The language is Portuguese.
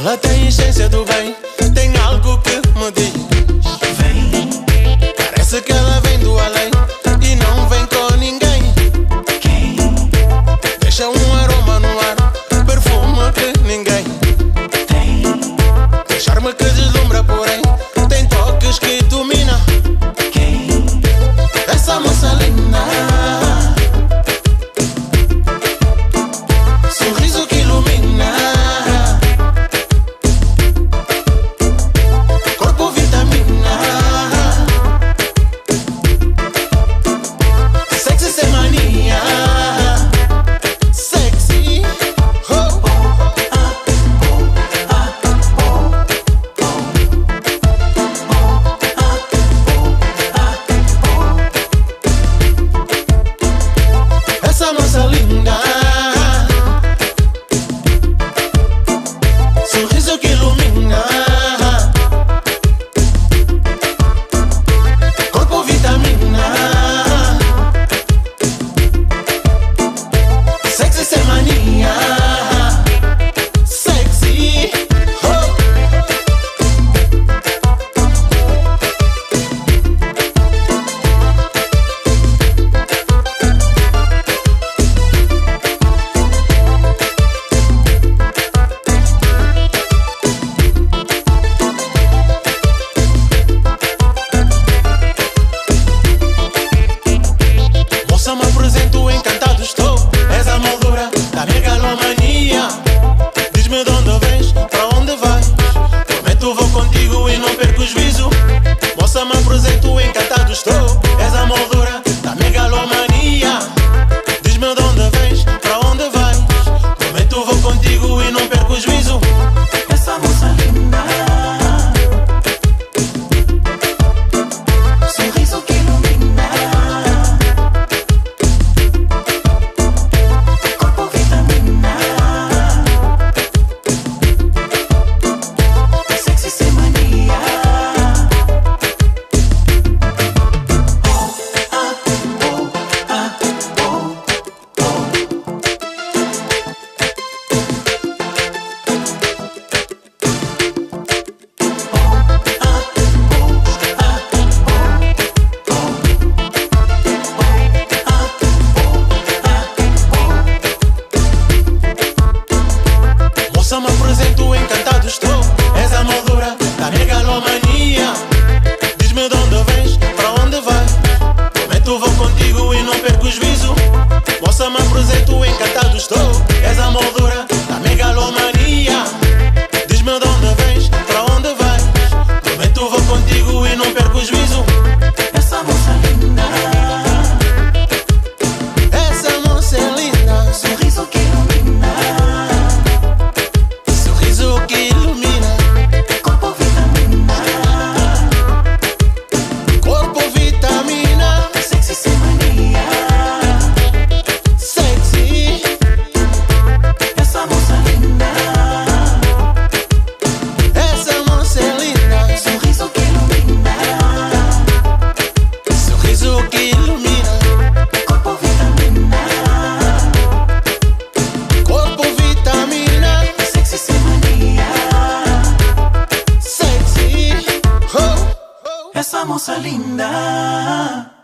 Ela tem essência do bem, tem algo que me diz: vem. Parece que ela vem do além e não vem com ninguém. Quem? Deixa um aroma no ar, perfume que ninguém tem. Tem charme que deslumbra, porém tem toques que domina. Quem? Essa moça linda, sorriso que ilumina, sorriso que ilumina, corpo vitamina, sexy sem mania, sexy, oh. Moça, me apresento, encantado estou. És a moldura da megalomania. Diz-me de onde vens, para onde vais. Prometo vou contigo e não perco o juízo. Moça, me apresento, encantado estou. És a moldura da megalomania. Diz-me de onde vens, para onde vais. Prometo vou contigo e não perco o juízo. Essa moça linda, sorriso que ilumina, me apresento, encantado estou. És a moldura da megalomania. Diz-me de onde vens, para onde vais. Prometo vou contigo e não perco o juízo. Moça, me apresento, encantado estou. És a moldura da megalomania. Diz-me de onde vens, para onde vais. Prometo vou contigo e não perco o juízo. Essa moça linda, essa moça é linda, sorriso que ilumina, que ilumina, corpo vitamina, corpo vitamina, sexy sem mania, sexy. Essa moça linda, essa moça é linda, sorriso que ilumina, sorriso que ilumina, corpo vitamina, corpo vitamina, sexy sem mania, sexy, oh, oh. Essa moça linda.